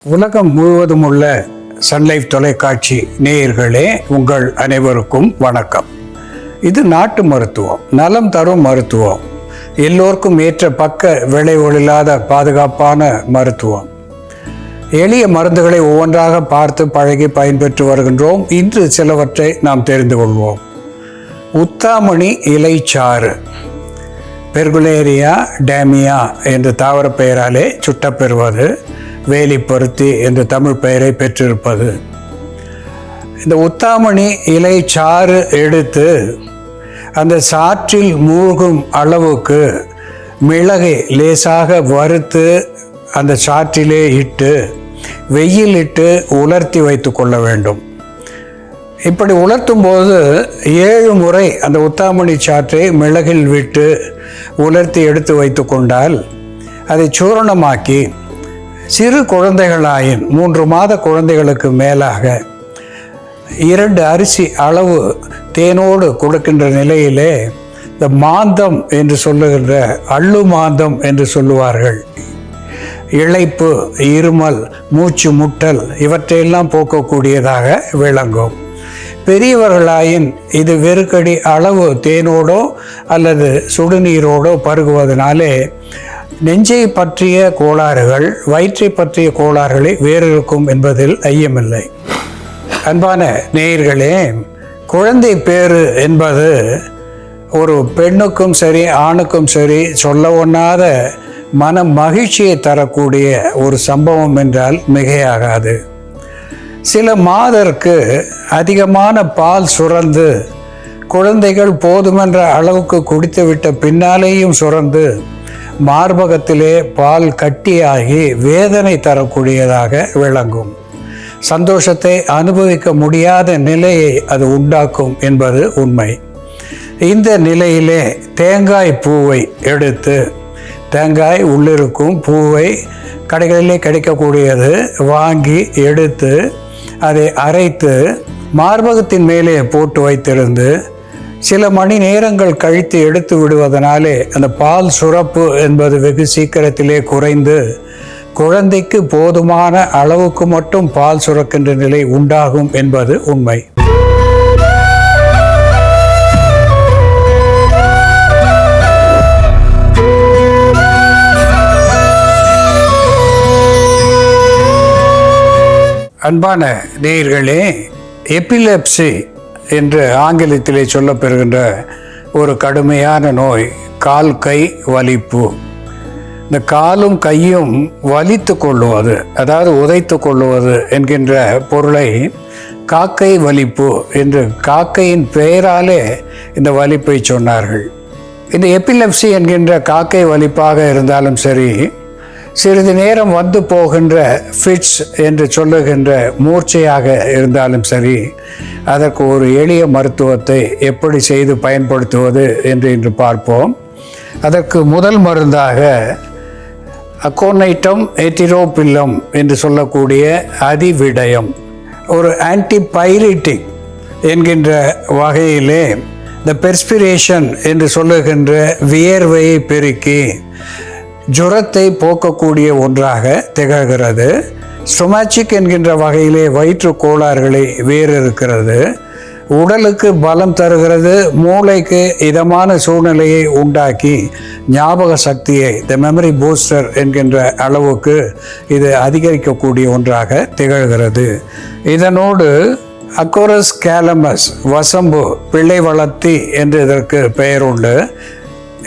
உலகம் முழுவதும் உள்ள சன்லைஃப் தொலைக்காட்சி நேயர்களே, உங்கள் அனைவருக்கும் வணக்கம். இது நாட்டு மருத்துவம், நலம் தரும் மருத்துவம், எல்லோருக்கும் ஏற்ற பக்க விளைவுகளில்லாத பாதுகாப்பான மருத்துவம். எளிய மருந்துகளை ஒவ்வொன்றாக பார்த்து பழகி பயன்பெற்று வருகின்றோம். இன்று சிலவற்றை நாம் தெரிந்து கொள்வோம். உத்தாமணி இலைச்சாறு, பெர்குலேரியா டேமியா என்ற தாவர பெயராலே சுட்டப்பெறுவது, வேலிப்பருத்தி என்ற தமிழ் பெயரை பெற்றிருப்பது. இந்த உத்தாமணி இலை சாறு எடுத்து அந்த சாற்றில் மூழ்கும் அளவுக்கு மிளகை லேசாக வறுத்து அந்த சாற்றிலே இட்டு வெயிலிட்டு உலர்த்தி வைத்து கொள்ள வேண்டும். இப்படி உலர்த்தும் போது 7 முறை அந்த உத்தாமணி சாற்றை மிளகில் விட்டு உலர்த்தி எடுத்து வைத்து கொண்டால் அதை சூரணமாக்கி சிறு குழந்தைகளாயின் 3 மாத குழந்தைகளுக்கு மேலாக 2 அரிசி அளவு தேனோடு கொடுக்கின்ற நிலையிலே இந்த மாந்தம் என்று சொல்லுகின்ற அள்ளு மாந்தம் என்று சொல்லுவார்கள், இளைப்பு, இருமல், மூச்சு முட்டல் இவற்றையெல்லாம் போக்கக்கூடியதாக விளங்கும். பெரியவர்களாயின் இது வெறுக்கடி அளவு தேனோடோ அல்லது சுடுநீரோடோ பருகுவதனாலே நெஞ்சை பற்றிய கோளாறுகள், வயிற்றை பற்றிய கோளாறுகளை வேறு இருக்கும் என்பதில் ஐயமில்லை. அன்பான நேயர்களே, குழந்தை பேறு என்பது ஒரு பெண்ணுக்கும் சரி ஆணுக்கும் சரி சொல்ல ஒண்ணாத மன மகிழ்ச்சியை தரக்கூடிய ஒரு சம்பவம் என்றால் மிகையாகாது. சில மாதருக்கு அதிகமான பால் சுரந்து குழந்தைகள் போதுமென்ற அளவுக்கு குடித்துவிட்ட பின்னாலேயும் சுரந்து மார்பகத்திலே பால் கட்டியாகி வேதனை தரக்கூடியதாக விளங்கும். சந்தோஷத்தை அனுபவிக்க முடியாத நிலையை அது உண்டாக்கும் என்பது உண்மை. இந்த நிலையிலே தேங்காய் பூவை எடுத்து, தேங்காய் உள்ளிருக்கும் பூவை கடைகளிலே கிடைக்கக்கூடியது வாங்கி எடுத்து அதை அரைத்து மார்பகத்தின் மேலே போட்டு வைத்திருந்து சில மணி நேரங்கள் கழித்து எடுத்து விடுவதனாலே அந்த பால் சுரப்பு என்பது வெகு சீக்கிரத்திலே குறைந்து குழந்தைக்கு போதுமான அளவுக்கு மட்டும் பால் சுரக்கின்ற நிலை உண்டாகும் என்பது உண்மை. அன்பான நேயர்களே, எபிலெப்சி என்று ஆங்கிலத்திலே சொல்லப்பெறுகின்ற ஒரு கடுமையான நோய் கால் கை வலிப்பு. இந்த காலும் கையும் வலித்து கொள்ளுவது, அதாவது உதைத்து கொள்ளுவது என்கின்ற பொருளை காக்கை வலிப்பு என்று காக்கையின் பெயராலே இந்த வலிப்பை சொன்னார்கள். இந்த எபிலெப்சி என்கின்ற காக்கை வலிப்பாக இருந்தாலும் சரி, சிறிது நேரம் வந்து போகின்ற ஃபிட்ஸ் என்று சொல்லுகின்ற மூர்ச்சையாக இருந்தாலும் சரி, அதற்கு ஒரு எளிய மருத்துவத்தை எப்படி செய்து பயன்படுத்துவது என்று இன்று பார்ப்போம். அதற்கு முதல் மருந்தாக அக்கோனைட்டம் எத்திரோபில்லம் என்று சொல்லக்கூடிய அதிவிடயம், ஒரு ஆன்டிபைரிட்டிக் என்கின்ற வகையிலே இந்த பெர்ஸ்பிரேஷன் என்று சொல்லுகின்ற வியர்வையை பெருக்கி ஜுரத்தை போக்கக்கூடிய ஒன்றாக திகழ்கிறது. ஸ்டொமாச்சிக் என்கின்ற வகையிலே வயிற்று கோளாறுகளை வேறு இருக்கிறது. உடலுக்கு பலம் தருகிறது. மூளைக்கு இதமான சூழ்நிலையை உண்டாக்கி ஞாபக சக்தியை, த மெமரி பூஸ்டர் என்கின்ற அளவுக்கு இது அதிகரிக்கக்கூடிய ஒன்றாக திகழ்கிறது. இதனோடு அக்கோரஸ் கேலமஸ், வசம்பு, பிள்ளை வளர்த்தி என்று இதற்கு பெயர் உண்டு.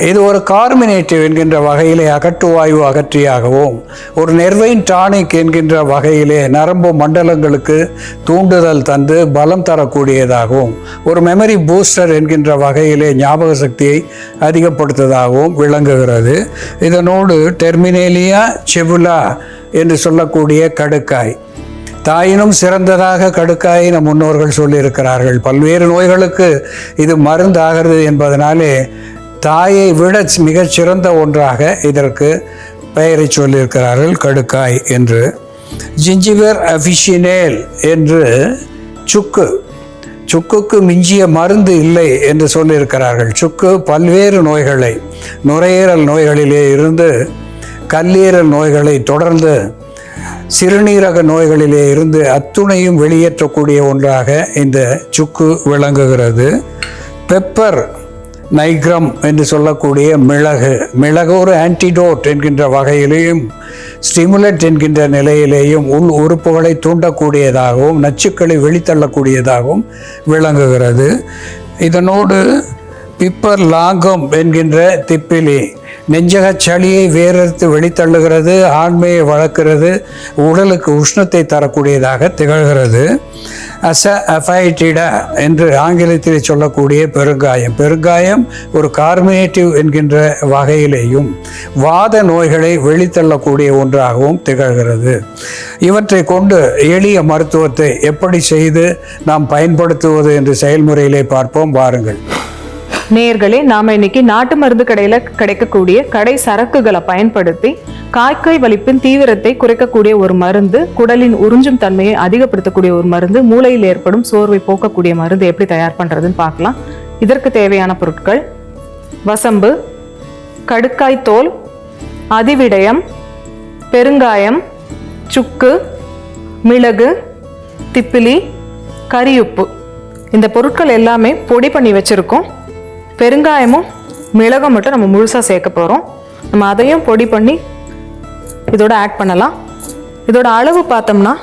இது ஒரு கார்மினேட்டிவ் என்கின்ற வகையிலே அகட்டுவாயு அகற்றியாகவும், ஒரு நெர்வைன் டானிக் என்கின்ற வகையிலே நரம்பு மண்டலங்களுக்கு தூண்டுதல் தந்து பலம் தரக்கூடியதாகவும், ஒரு மெமரி பூஸ்டர் என்கின்ற வகையிலே ஞாபக சக்தியை அதிகப்படுத்துவதாகவும் விளங்குகிறது. இதனோடு டெர்மினேலியா செபுலா என்று சொல்லக்கூடிய கடுக்காய், தாயினும் சிறந்ததாக கடுக்காயை நம் முன்னோர்கள் சொல்லியிருக்கிறார்கள். பல்வேறு நோய்களுக்கு இது மருந்தாகிறது என்பதனாலே தாயை விட மிகச்சிறந்த ஒன்றாக இதற்கு பெயரை சொல்லியிருக்கிறார்கள், கடுக்காய் என்று. ஜிஞ்சிபர் அஃபிஷினேல் என்று சுக்குக்கு மிஞ்சிய மருந்து இல்லை என்று சொல்லியிருக்கிறார்கள். சுக்கு பல்வேறு நோய்களை, நுரையீரல் நோய்களிலே இருந்து கல்லீரல் நோய்களை தொடர்ந்து சிறுநீரக நோய்களிலே இருந்து அத்துணையும் வெளியேற்றக்கூடிய ஒன்றாக இந்த சுக்கு விளங்குகிறது. பெப்பர் நைக்ரம் என்று சொல்லக்கூடிய மிளகு ஒரு ஆன்டிடோட் என்கின்ற வகையிலேயும் ஸ்டிமுலட் என்கின்ற நிலையிலேயும் உள் உறுப்புகளை தூண்டக்கூடியதாகவும் நச்சுக்களை வெளித்தள்ளக்கூடியதாகவும் விளங்குகிறது. இதனோடு பிப்பர் லாங்கம் என்கின்ற திப்பிலி நெஞ்சக சளியை வேறறுத்து வெளித்தள்ளுகிறது, ஆண்மையை வளர்க்கிறது, உடலுக்கு உஷ்ணத்தை தரக்கூடியதாக திகழ்கிறது. அஃபைட்டிடா என்று ஆங்கிலத்தில் சொல்லக்கூடிய பெருங்காயம் ஒரு கார்பனேட்டிவ் என்கின்ற வகையிலேயும் வாத நோய்களை வெளித்தள்ளக்கூடிய ஒன்றாகவும் திகழ்கிறது. இவற்றை கொண்டு எளிய மருத்துவத்தை எப்படி செய்து நாம் பயன்படுத்துவது என்று செயல்முறையிலே பார்ப்போம், வாருங்கள். நேயர்களே, நாம இன்னைக்கு நாட்டு மருந்து கடையில கிடைக்கக்கூடிய கடை சரக்குகளை பயன்படுத்தி காய்கை வலிப்பின் தீவிரத்தை குறைக்கக்கூடிய ஒரு மருந்து, குடலின் உறிஞ்சும் தன்மையை அதிகப்படுத்தக்கூடிய ஒரு மருந்து, மூளையில் ஏற்படும் சோர்வை போக்கக்கூடிய மருந்து எப்படி தயார் பண்றதுன்னு பார்க்கலாம். இதற்கு தேவையான பொருட்கள்: வசம்பு, கடுக்காய் தோல், அதிவிடயம், பெருங்காயம், சுக்கு, மிளகு, திப்பிலி, கரியுப்பு. இந்த பொருட்கள் எல்லாமே பொடி பண்ணி வச்சிருக்கோம். பெருங்காயமும் மிளகும் மட்டும் நம்ம முழுசாக சேர்க்க போகிறோம். நம்ம அதையும் பொடி பண்ணி இதோட ஆட் பண்ணலாம். இதோட அளவு பார்த்தோம்னா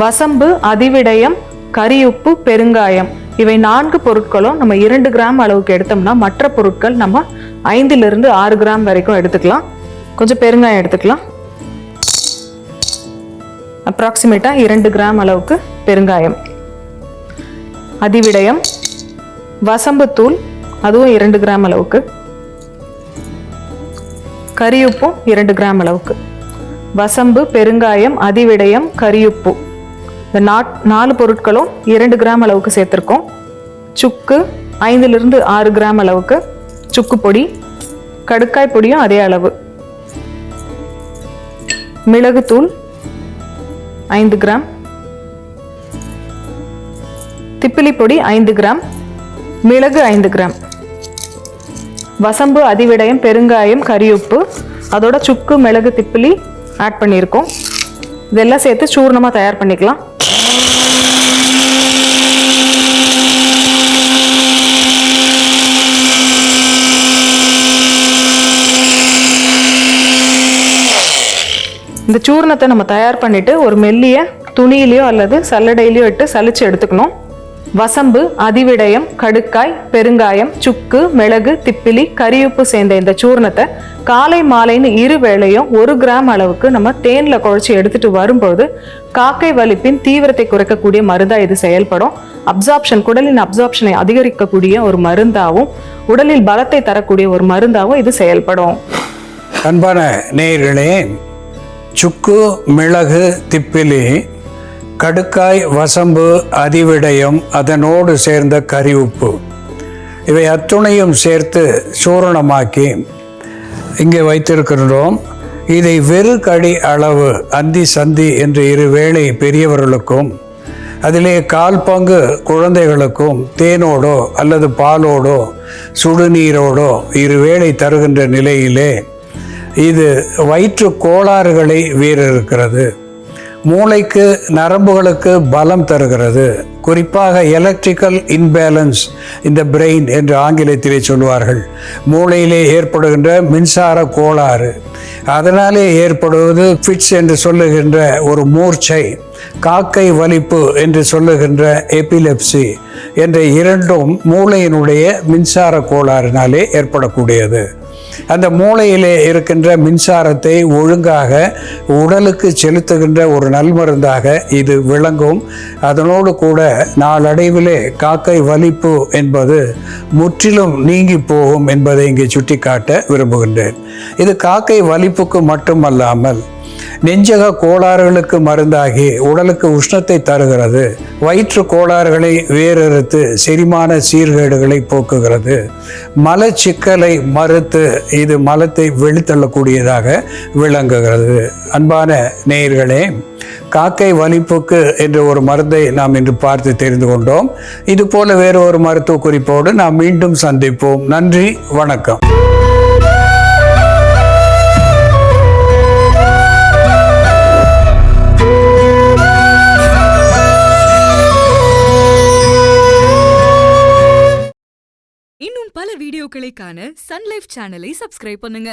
வசம்பு, அதிவிடயம், கரியுப்பு, பெருங்காயம் இவை 4 பொருட்களும் நம்ம 2 கிராம் அளவுக்கு எடுத்தோம்னா மற்ற பொருட்கள் நம்ம 5 to 6 கிராம் வரைக்கும் எடுத்துக்கலாம். கொஞ்சம் பெருங்காயம் எடுத்துக்கலாம். அப்ராக்சிமேட்டாக 2 கிராம் அளவுக்கு பெருங்காயம், அதிவிடயம், வசம்பு தூள் அதுவும் 2 கிராம் அளவுக்கு, கரியுப்பும் 2 கிராம் அளவுக்கு. வசம்பு, பெருங்காயம், அதிவிடயம், கரியுப்பு இந்த 4 பொருட்களும் 2 கிராம் அளவுக்கு சேர்த்துருக்கோம். சுக்கு 5 to 6 கிராம் அளவுக்கு சுக்கு பொடி, கடுக்காய் பொடியும் அதே அளவு, மிளகுத்தூள் 5 கிராம், திப்பிலி பொடி 5 கிராம், மிளகு 5 கிராம், வசம்பு, அதிவிடயம், பெருங்காயம், கரியுப்பு அதோட சுக்கு, மிளகு, திப்பிலி ஆட் பண்ணியிருக்கோம். இதெல்லாம் சேர்த்து சூர்ணமாக தயார் பண்ணிக்கலாம். இந்த சூர்ணத்தை நம்ம தயார் பண்ணிட்டு ஒரு மெல்லிய துணியிலையோ அல்லது சல்லடையிலையோ இட்டு சலிச்சு எடுத்துக்கணும். வசம்பு, அதிவிடயம், கடுக்காய், பெருங்காயம், சுக்கு, மிளகு, திப்பிலி, கரியுப்பு சேர்ந்த இந்த சூர்ணத்தை காலை மாலைன்னு 2 வேளையும் 1 கிராம் அளவுக்கு நம்ம தேன்ல குழைச்சி எடுத்துட்டு வரும்போது காக்கை வலிப்பின் தீவிரத்தை குறைக்கக்கூடிய மருந்தா இது செயல்படும். அப்சார்ப்ஷன், குடலின் அப்சார்ப்ஷனை அதிகரிக்கக்கூடிய ஒரு மருந்தாகவும் உடலில் பலத்தை தரக்கூடிய ஒரு மருந்தாகவும் இது செயல்படும். அன்பான நேயர்களே, சுக்கு, மிளகு, திப்பிலி, கடுக்காய், வசம்பு, அதிவிடயம், அதனோடு சேர்ந்த கரியுப்பு இவை அத்துணையும் சேர்த்து சூரணமாக்கி இங்கே வைத்திருக்கின்றோம். இதை வெறுகடி அளவு அந்தி சந்தி என்று 2 வேளை பெரியவர்களுக்கும் அதிலே 1/4 பங்கு குழந்தைகளுக்கும் தேனோடோ அல்லது பாலோடோ சுடுநீரோடோ 2 வேளை தருகின்ற நிலையிலே இது வயிற்று கோளாறுகளை வீறிருக்கிறது. மூளைக்கு, நரம்புகளுக்கு பலம் தருகிறது. குறிப்பாக எலக்ட்ரிக்கல் இன்பேலன்ஸ் இந்த பிரெயின் என்று ஆங்கிலத்திலே சொல்வார்கள். மூளையிலே ஏற்படுகின்ற மின்சார கோளாறு, அதனாலே ஏற்படுவது ஃபிட்ஸ் என்று சொல்லுகின்ற ஒரு மூர்ச்சை, காக்கை வலிப்பு என்று சொல்லுகின்ற எபிலெப்சி என்ற 2ம் மூளையினுடைய மின்சார கோளாறினாலே ஏற்படக்கூடியது. அந்த மூளையிலே இருக்கின்ற மின்சாரத்தை ஒழுங்காக உடலுக்கு செலுத்துகின்ற ஒரு நல்மருந்தாக இது விளங்கும். அதனோடு கூட நாளடைவிலே காக்கை வலிப்பு என்பது முற்றிலும் நீங்கி போகும் என்பதை இங்கே சுட்டிக்காட்ட விரும்புகின்றேன். இது காக்கை வலிப்புக்கு மட்டுமல்லாமல் நெஞ்சக கோளாறுகளுக்கு மருந்தாகி உடலுக்கு உஷ்ணத்தை தருகிறது. வயிற்று கோளாறுகளை வேறறுத்து செரிமான சீர்கேடுகளை போக்குகிறது. மலச்சிக்கலை மறுத்து இது மலத்தை வெளித்தள்ளக்கூடியதாக விளங்குகிறது. அன்பான நேயர்களே, காக்கை வலிப்புக்கு என்ற ஒரு மருந்தை நாம் இன்று பார்த்து தெரிந்து கொண்டோம். இது போல வேறு ஒரு மருத்துவ குறிப்போடு நாம் மீண்டும் சந்திப்போம். நன்றி, வணக்கம். பல வீடியோக்களை காண சன் லைஃப் சேனலை சப்ஸ்கிரைப் பண்ணுங்க.